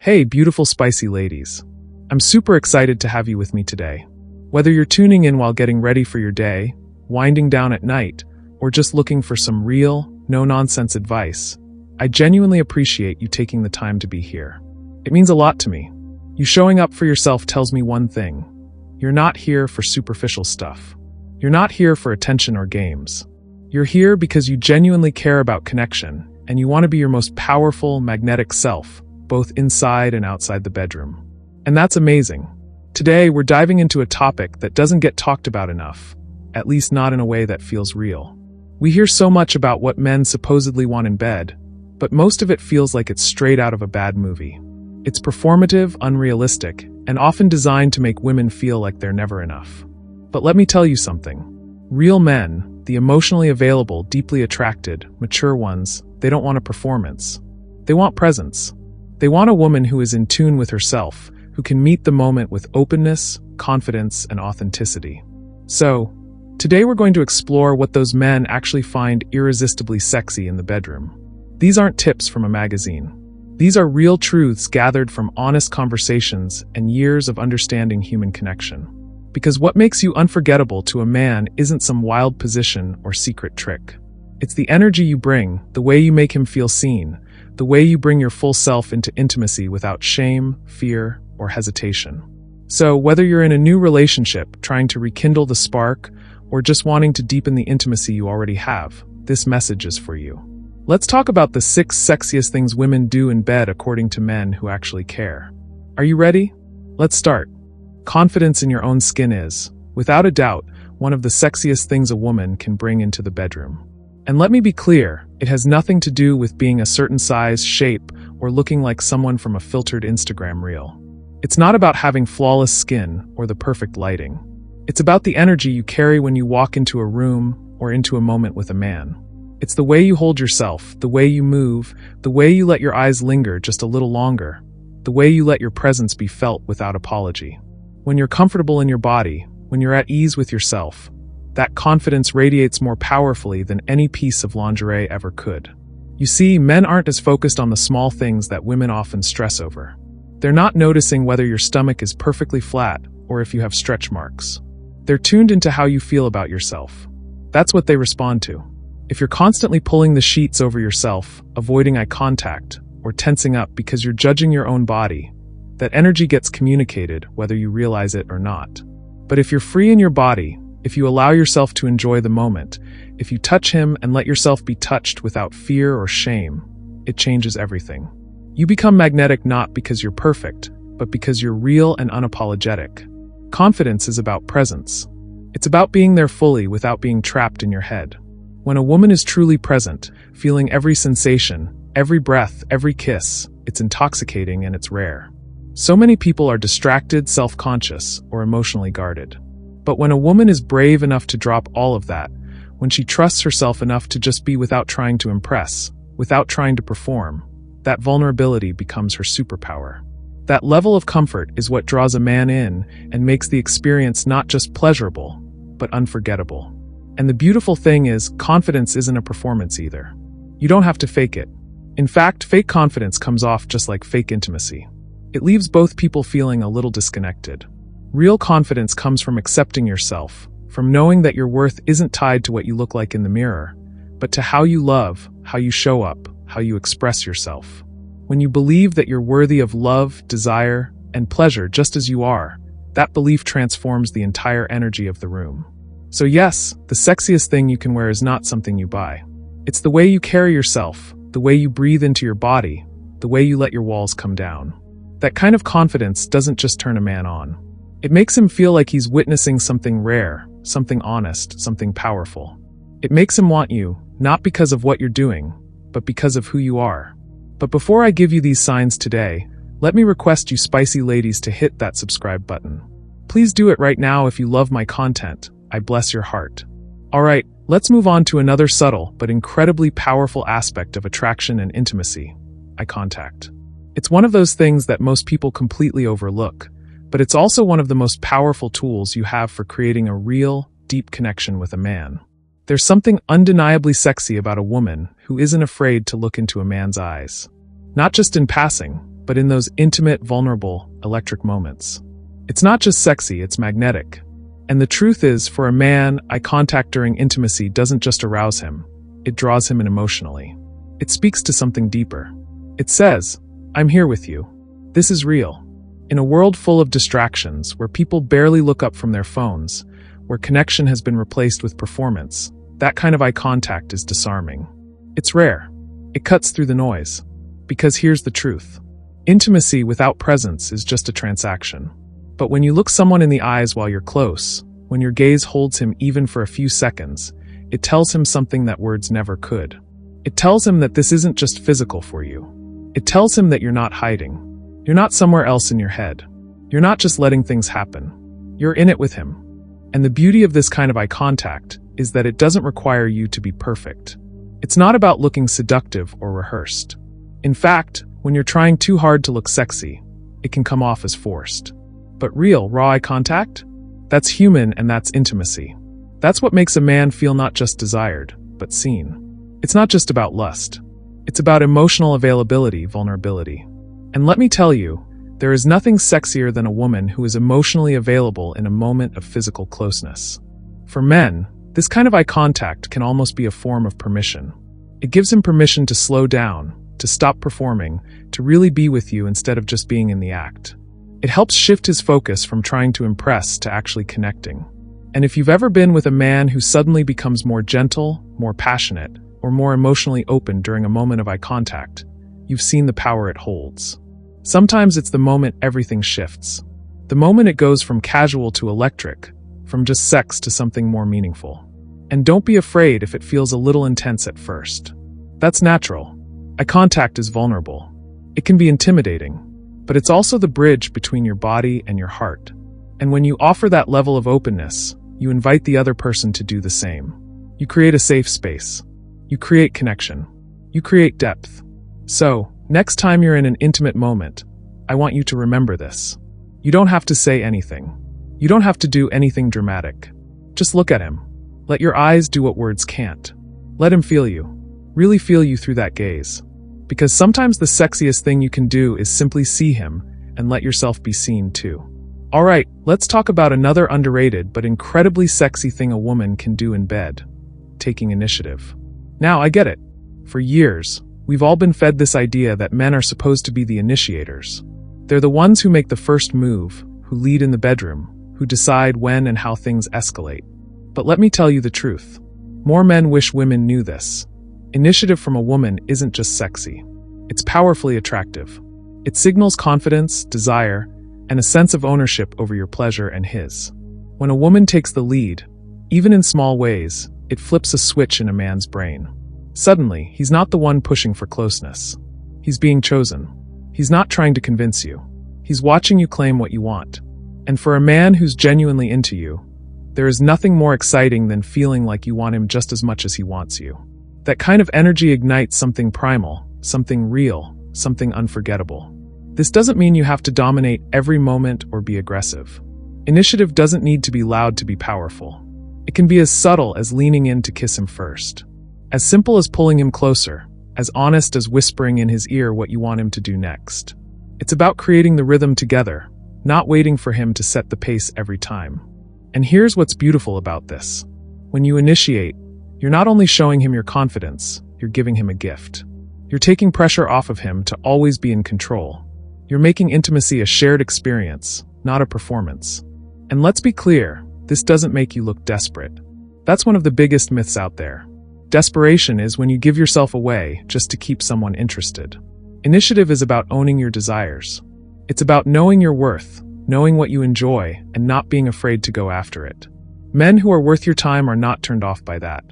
Hey, beautiful spicy ladies. I'm super excited to have you with me today. Whether you're tuning in while getting ready for your day, winding down at night, or just looking for some real, no-nonsense advice, I genuinely appreciate you taking the time to be here. It means a lot to me. You showing up for yourself tells me one thing. You're not here for superficial stuff. You're not here for attention or games. You're here because you genuinely care about connection, and you want to be your most powerful, magnetic self, both inside and outside the bedroom. And that's amazing. Today, we're diving into a topic that doesn't get talked about enough, at least not in a way that feels real. We hear so much about what men supposedly want in bed, but most of it feels like it's straight out of a bad movie. It's performative, unrealistic, and often designed to make women feel like they're never enough. But let me tell you something. Real men, the emotionally available, deeply attracted, mature ones, they don't want a performance. They want presence. They want a woman who is in tune with herself, who can meet the moment with openness, confidence, and authenticity. So, today we're going to explore what those men actually find irresistibly sexy in the bedroom. These aren't tips from a magazine. These are real truths gathered from honest conversations and years of understanding human connection. Because what makes you unforgettable to a man isn't some wild position or secret trick. It's the energy you bring, the way you make him feel seen, the way you bring your full self into intimacy without shame, fear, or hesitation. So, whether you're in a new relationship, trying to rekindle the spark, or just wanting to deepen the intimacy you already have, this message is for you. Let's talk about the 6 sexiest things women do in bed according to men who actually care. Are you ready? Let's start. Confidence in your own skin is, without a doubt, one of the sexiest things a woman can bring into the bedroom. And let me be clear, it has nothing to do with being a certain size, shape, or looking like someone from a filtered Instagram reel. It's not about having flawless skin or the perfect lighting. It's about the energy you carry when you walk into a room or into a moment with a man. It's the way you hold yourself, the way you move, the way you let your eyes linger just a little longer, the way you let your presence be felt without apology. When you're comfortable in your body, when you're at ease with yourself, that confidence radiates more powerfully than any piece of lingerie ever could. You see, men aren't as focused on the small things that women often stress over. They're not noticing whether your stomach is perfectly flat or if you have stretch marks. They're tuned into how you feel about yourself. That's what they respond to. If you're constantly pulling the sheets over yourself, avoiding eye contact, or tensing up because you're judging your own body, that energy gets communicated whether you realize it or not. But if you're free in your body, if you allow yourself to enjoy the moment, if you touch him and let yourself be touched without fear or shame, it changes everything. You become magnetic not because you're perfect, but because you're real and unapologetic. Confidence is about presence. It's about being there fully without being trapped in your head. When a woman is truly present, feeling every sensation, every breath, every kiss, it's intoxicating and it's rare. So many people are distracted, self-conscious, or emotionally guarded. But when a woman is brave enough to drop all of that, when she trusts herself enough to just be without trying to impress, without trying to perform, that vulnerability becomes her superpower. That level of comfort is what draws a man in and makes the experience not just pleasurable, but unforgettable. And the beautiful thing is, confidence isn't a performance either. You don't have to fake it. In fact, fake confidence comes off just like fake intimacy. It leaves both people feeling a little disconnected. Real confidence comes from accepting yourself, from knowing that your worth isn't tied to what you look like in the mirror, but to how you love, how you show up, how you express yourself. When you believe that you're worthy of love, desire, and pleasure just as you are, that belief transforms the entire energy of the room. So yes, the sexiest thing you can wear is not something you buy. It's the way you carry yourself, the way you breathe into your body, the way you let your walls come down. That kind of confidence doesn't just turn a man on. It makes him feel like he's witnessing something rare, something honest, something powerful. It makes him want you, not because of what you're doing, but because of who you are. But before I give you these signs today, let me request you spicy ladies to hit that subscribe button. Please do it right now if you love my content. I bless your heart. Alright, let's move on to another subtle but incredibly powerful aspect of attraction and intimacy: eye contact. It's one of those things that most people completely overlook, but it's also one of the most powerful tools you have for creating a real, deep connection with a man. There's something undeniably sexy about a woman who isn't afraid to look into a man's eyes. Not just in passing, but in those intimate, vulnerable, electric moments. It's not just sexy, it's magnetic. And the truth is, for a man, eye contact during intimacy doesn't just arouse him, it draws him in emotionally. It speaks to something deeper. It says, "I'm here with you. This is real." In a world full of distractions, where people barely look up from their phones, where connection has been replaced with performance, that kind of eye contact is disarming. It's rare. It cuts through the noise. Because here's the truth. Intimacy without presence is just a transaction. But when you look someone in the eyes while you're close, when your gaze holds him even for a few seconds, it tells him something that words never could. It tells him that this isn't just physical for you. It tells him that you're not hiding. You're not somewhere else in your head. You're not just letting things happen. You're in it with him. And the beauty of this kind of eye contact is that it doesn't require you to be perfect. It's not about looking seductive or rehearsed. In fact, when you're trying too hard to look sexy, it can come off as forced. But real, raw eye contact? That's human, and that's intimacy. That's what makes a man feel not just desired, but seen. It's not just about lust. It's about emotional availability, vulnerability. And let me tell you, there is nothing sexier than a woman who is emotionally available in a moment of physical closeness. For men, this kind of eye contact can almost be a form of permission. It gives him permission to slow down, to stop performing, to really be with you instead of just being in the act. It helps shift his focus from trying to impress to actually connecting. And if you've ever been with a man who suddenly becomes more gentle, more passionate, or more emotionally open during a moment of eye contact, you've seen the power it holds. Sometimes it's the moment everything shifts. The moment it goes from casual to electric, from just sex to something more meaningful. And don't be afraid if it feels a little intense at first. That's natural. Eye contact is vulnerable. It can be intimidating, but it's also the bridge between your body and your heart. And when you offer that level of openness, you invite the other person to do the same. You create a safe space. You create connection. You create depth. So, next time you're in an intimate moment, I want you to remember this. You don't have to say anything. You don't have to do anything dramatic. Just look at him. Let your eyes do what words can't. Let him feel you. Really feel you through that gaze. Because sometimes the sexiest thing you can do is simply see him and let yourself be seen too. Alright, let's talk about another underrated but incredibly sexy thing a woman can do in bed. Taking initiative. Now, I get it. For years, we've all been fed this idea that men are supposed to be the initiators. They're the ones who make the first move, who lead in the bedroom, who decide when and how things escalate. But let me tell you the truth. More men wish women knew this. Initiative from a woman isn't just sexy. It's powerfully attractive. It signals confidence, desire, and a sense of ownership over your pleasure and his. When a woman takes the lead, even in small ways, it flips a switch in a man's brain. Suddenly, he's not the one pushing for closeness. He's being chosen. He's not trying to convince you. He's watching you claim what you want. And for a man who's genuinely into you, there is nothing more exciting than feeling like you want him just as much as he wants you. That kind of energy ignites something primal, something real, something unforgettable. This doesn't mean you have to dominate every moment or be aggressive. Initiative doesn't need to be loud to be powerful. It can be as subtle as leaning in to kiss him first. As simple as pulling him closer, as honest as whispering in his ear what you want him to do next. It's about creating the rhythm together, not waiting for him to set the pace every time. And here's what's beautiful about this. When you initiate, you're not only showing him your confidence, you're giving him a gift. You're taking pressure off of him to always be in control. You're making intimacy a shared experience, not a performance. And let's be clear, this doesn't make you look desperate. That's one of the biggest myths out there. Desperation is when you give yourself away just to keep someone interested. Initiative is about owning your desires. It's about knowing your worth, knowing what you enjoy, and not being afraid to go after it. Men who are worth your time are not turned off by that.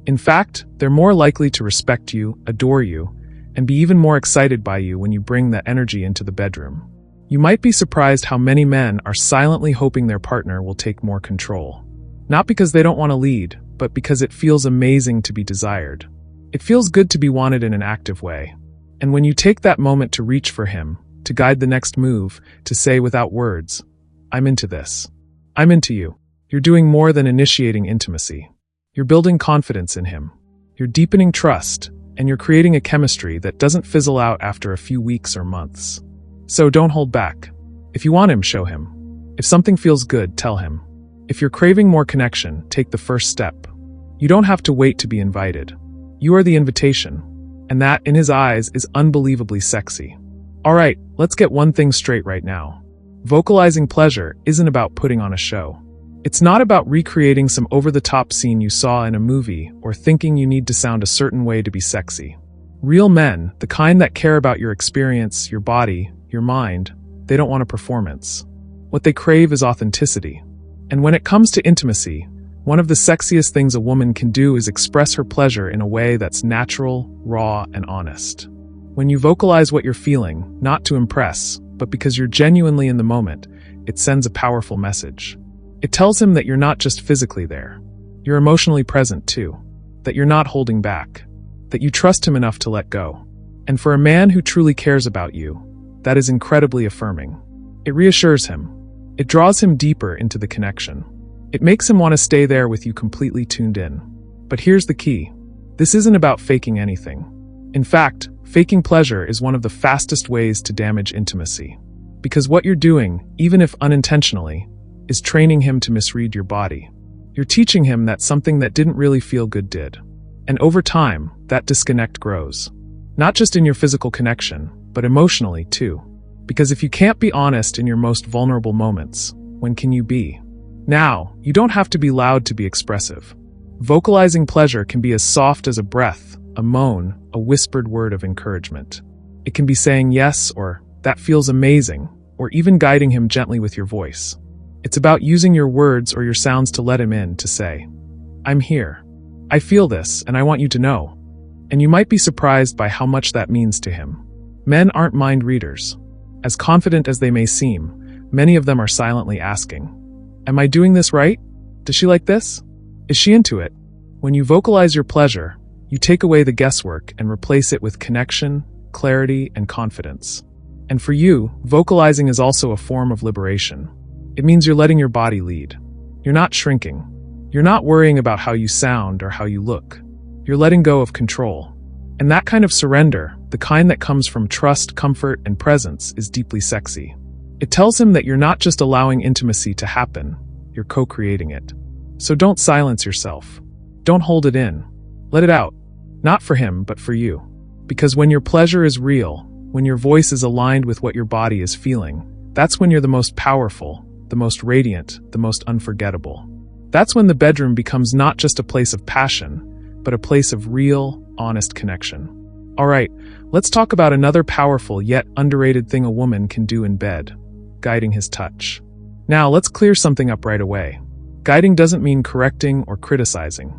In fact, they're more likely to respect you, adore you, and be even more excited by you when you bring that energy into the bedroom. You might be surprised how many men are silently hoping their partner will take more control. Not because they don't want to lead, but because it feels amazing to be desired. It feels good to be wanted in an active way. And when you take that moment to reach for him, to guide the next move, to say without words, "I'm into this. I'm into you," you're doing more than initiating intimacy. You're building confidence in him. You're deepening trust, and you're creating a chemistry that doesn't fizzle out after a few weeks or months. So don't hold back. If you want him, show him. If something feels good, tell him. If you're craving more connection, take the first step. You don't have to wait to be invited. You are the invitation. And that, in his eyes, is unbelievably sexy. Alright, let's get one thing straight right now. Vocalizing pleasure isn't about putting on a show. It's not about recreating some over-the-top scene you saw in a movie or thinking you need to sound a certain way to be sexy. Real men, the kind that care about your experience, your body, your mind, they don't want a performance. What they crave is authenticity. And when it comes to intimacy, one of the sexiest things a woman can do is express her pleasure in a way that's natural, raw, and honest. When you vocalize what you're feeling, not to impress, but because you're genuinely in the moment, it sends a powerful message. It tells him that you're not just physically there. You're emotionally present too. That you're not holding back. That you trust him enough to let go. And for a man who truly cares about you, that is incredibly affirming. It reassures him. It draws him deeper into the connection. It makes him want to stay there with you completely tuned in. But here's the key. This isn't about faking anything. In fact, faking pleasure is one of the fastest ways to damage intimacy. Because what you're doing, even if unintentionally, is training him to misread your body. You're teaching him that something that didn't really feel good did. And over time, that disconnect grows. Not just in your physical connection, but emotionally too. Because if you can't be honest in your most vulnerable moments, when can you be? Now, you don't have to be loud to be expressive. Vocalizing pleasure can be as soft as a breath, a moan, a whispered word of encouragement. It can be saying yes or, "That feels amazing," or even guiding him gently with your voice. It's about using your words or your sounds to let him in, to say, "I'm here. I feel this, and I want you to know." And you might be surprised by how much that means to him. Men aren't mind readers. As confident as they may seem, many of them are silently asking, "Am I doing this right? Does she like this? Is she into it?" When you vocalize your pleasure, you take away the guesswork and replace it with connection, clarity, and confidence. And for you, vocalizing is also a form of liberation. It means you're letting your body lead. You're not shrinking. You're not worrying about how you sound or how you look. You're letting go of control. And that kind of surrender, the kind that comes from trust, comfort, and presence, is deeply sexy. It tells him that you're not just allowing intimacy to happen, you're co-creating it. So don't silence yourself. Don't hold it in. Let it out. Not for him, but for you. Because when your pleasure is real, when your voice is aligned with what your body is feeling, that's when you're the most powerful, the most radiant, the most unforgettable. That's when the bedroom becomes not just a place of passion, but a place of real, honest connection. Alright, let's talk about another powerful yet underrated thing a woman can do in bed: guiding his touch. Now, let's clear something up right away. Guiding doesn't mean correcting or criticizing.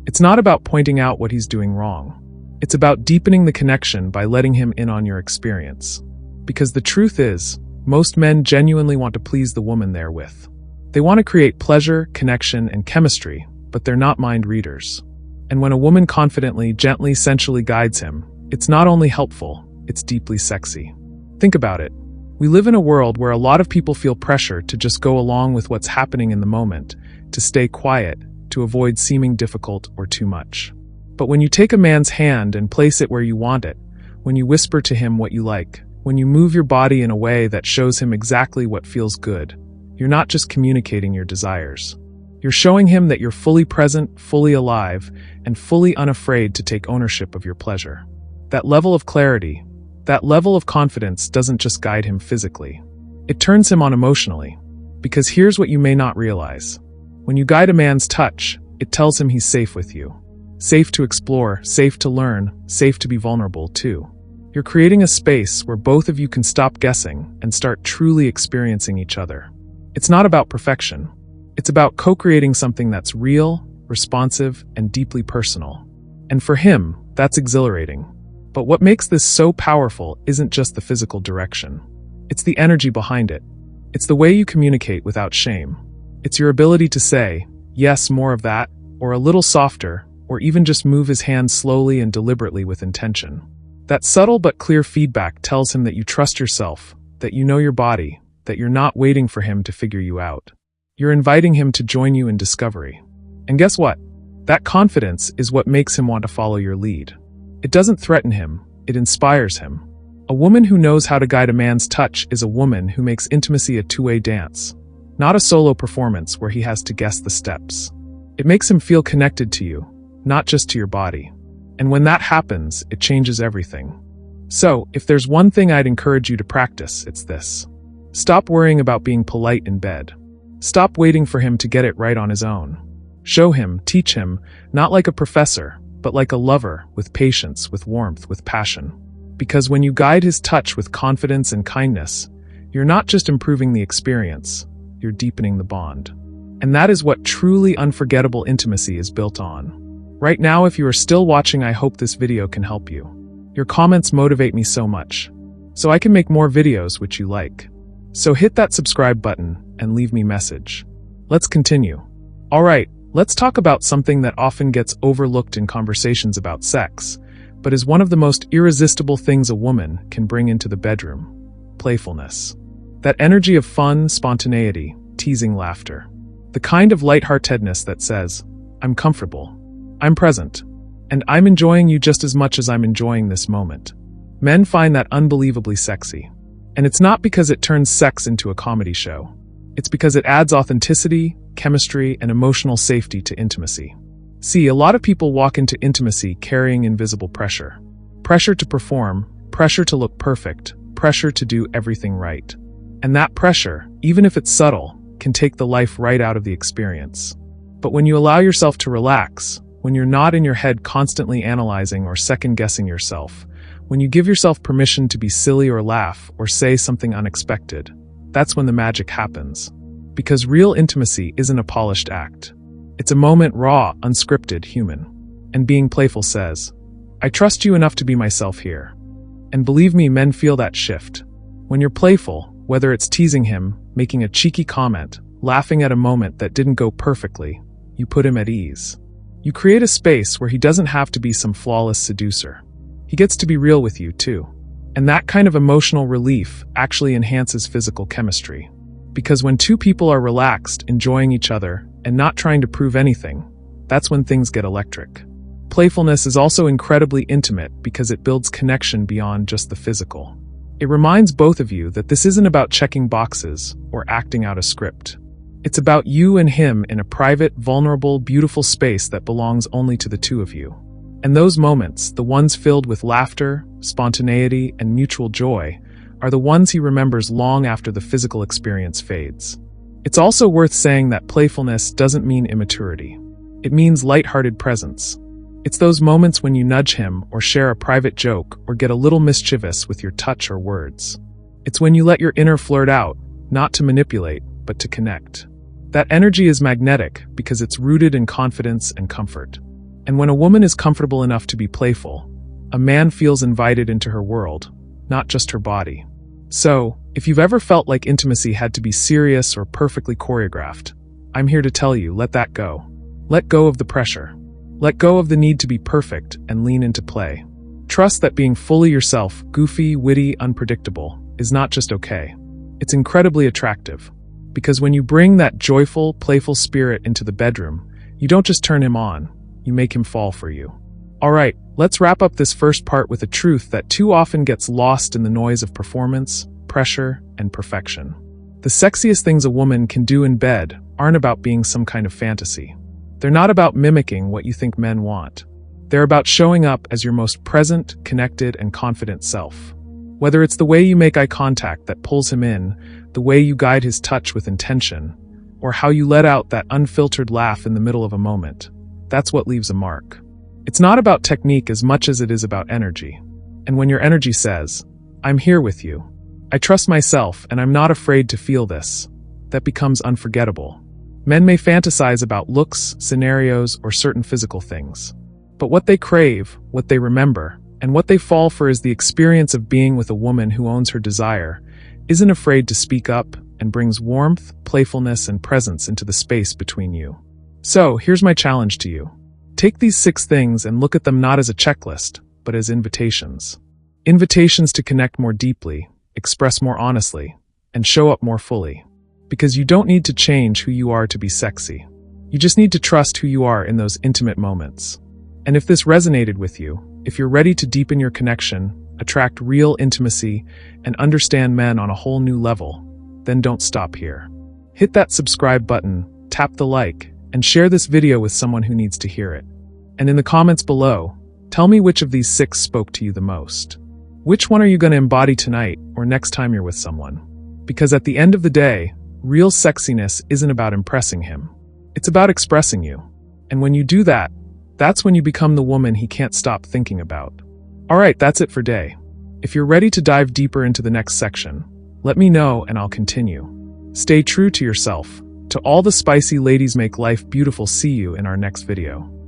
It's not about pointing out what he's doing wrong. It's about deepening the connection by letting him in on your experience. Because the truth is, most men genuinely want to please the woman they're with. They want to create pleasure, connection, and chemistry, but they're not mind readers. And when a woman confidently, gently, sensually guides him, it's not only helpful, it's deeply sexy. Think about it. We live in a world where a lot of people feel pressure to just go along with what's happening in the moment, to stay quiet, to avoid seeming difficult or too much. But when you take a man's hand and place it where you want it, when you whisper to him what you like, when you move your body in a way that shows him exactly what feels good, you're not just communicating your desires. You're showing him that you're fully present, fully alive, and fully unafraid to take ownership of your pleasure. That level of clarity, that level of confidence doesn't just guide him physically. It turns him on emotionally. Because here's what you may not realize. When you guide a man's touch, it tells him he's safe with you. Safe to explore, safe to learn, safe to be vulnerable too. You're creating a space where both of you can stop guessing and start truly experiencing each other. It's not about perfection. It's about co-creating something that's real, responsive, and deeply personal. And for him, that's exhilarating. But what makes this so powerful isn't just the physical direction. It's the energy behind it. It's the way you communicate without shame. It's your ability to say, yes, more of that, or a little softer, or even just move his hand slowly and deliberately with intention. That subtle but clear feedback tells him that you trust yourself, that you know your body, that you're not waiting for him to figure you out. You're inviting him to join you in discovery. And guess what? That confidence is what makes him want to follow your lead. It doesn't threaten him, it inspires him. A woman who knows how to guide a man's touch is a woman who makes intimacy a two-way dance, not a solo performance where he has to guess the steps. It makes him feel connected to you, not just to your body. And when that happens, it changes everything. So, if there's one thing I'd encourage you to practice, it's this. Stop worrying about being polite in bed. Stop waiting for him to get it right on his own. Show him, teach him, not like a professor, but like a lover, with patience, with warmth, with passion. Because when you guide his touch with confidence and kindness, you're not just improving the experience, you're deepening the bond. And that is what truly unforgettable intimacy is built on. Right now, if you are still watching, I hope this video can help you. Your comments motivate me so much, so I can make more videos which you like. So hit that subscribe button and leave me a message. Let's continue. Alright, let's talk about something that often gets overlooked in conversations about sex, but is one of the most irresistible things a woman can bring into the bedroom: playfulness. That energy of fun, spontaneity, teasing laughter. The kind of lightheartedness that says, I'm comfortable, I'm present, and I'm enjoying you just as much as I'm enjoying this moment. Men find that unbelievably sexy. And it's not because it turns sex into a comedy show. It's because it adds authenticity, chemistry, and emotional safety to intimacy. See, a lot of people walk into intimacy carrying invisible pressure. Pressure to perform, pressure to look perfect, pressure to do everything right. And that pressure, even if it's subtle, can take the life right out of the experience. But when you allow yourself to relax, when you're not in your head constantly analyzing or second-guessing yourself, when you give yourself permission to be silly or laugh or say something unexpected, that's when the magic happens. Because real intimacy isn't a polished act. It's a moment raw, unscripted, human. And being playful says, I trust you enough to be myself here. And believe me, men feel that shift. When you're playful, whether it's teasing him, making a cheeky comment, laughing at a moment that didn't go perfectly, you put him at ease. You create a space where he doesn't have to be some flawless seducer. He gets to be real with you, too. And that kind of emotional relief actually enhances physical chemistry. Because when two people are relaxed, enjoying each other, and not trying to prove anything, that's when things get electric. Playfulness is also incredibly intimate because it builds connection beyond just the physical. It reminds both of you that this isn't about checking boxes or acting out a script. It's about you and him in a private, vulnerable, beautiful space that belongs only to the two of you. And those moments, the ones filled with laughter, spontaneity, and mutual joy, are the ones he remembers long after the physical experience fades. It's also worth saying that playfulness doesn't mean immaturity. It means lighthearted presence. It's those moments when you nudge him or share a private joke or get a little mischievous with your touch or words. It's when you let your inner flirt out, not to manipulate, but to connect. That energy is magnetic because it's rooted in confidence and comfort. And when a woman is comfortable enough to be playful, a man feels invited into her world, not just her body. So, if you've ever felt like intimacy had to be serious or perfectly choreographed, I'm here to tell you, let that go. Let go of the pressure. Let go of the need to be perfect and lean into play. Trust that being fully yourself, goofy, witty, unpredictable, is not just okay. It's incredibly attractive. Because when you bring that joyful, playful spirit into the bedroom, you don't just turn him on, you make him fall for you. Alright, let's wrap up this first part with a truth that too often gets lost in the noise of performance, pressure, and perfection. The sexiest things a woman can do in bed aren't about being some kind of fantasy. They're not about mimicking what you think men want. They're about showing up as your most present, connected, and confident self. Whether it's the way you make eye contact that pulls him in, the way you guide his touch with intention, or how you let out that unfiltered laugh in the middle of a moment, that's what leaves a mark. It's not about technique as much as it is about energy. And when your energy says, I'm here with you, I trust myself and I'm not afraid to feel this, that becomes unforgettable. Men may fantasize about looks, scenarios, or certain physical things. But what they crave, what they remember, and what they fall for is the experience of being with a woman who owns her desire, isn't afraid to speak up, and brings warmth, playfulness, and presence into the space between you. So, here's my challenge to you. Take these 6 things and look at them not as a checklist, but as invitations. Invitations to connect more deeply, express more honestly, and show up more fully. Because you don't need to change who you are to be sexy. You just need to trust who you are in those intimate moments. And if this resonated with you, if you're ready to deepen your connection, attract real intimacy, and understand men on a whole new level, then don't stop here. Hit that subscribe button, tap the like, and share this video with someone who needs to hear it. And in the comments below, tell me which of these 6 spoke to you the most. Which one are you going to embody tonight or next time you're with someone? Because at the end of the day, real sexiness isn't about impressing him. It's about expressing you. And when you do that, that's when you become the woman he can't stop thinking about. Alright, that's it for today. If you're ready to dive deeper into the next section, let me know and I'll continue. Stay true to yourself. To all the spicy ladies make life beautiful, see you in our next video.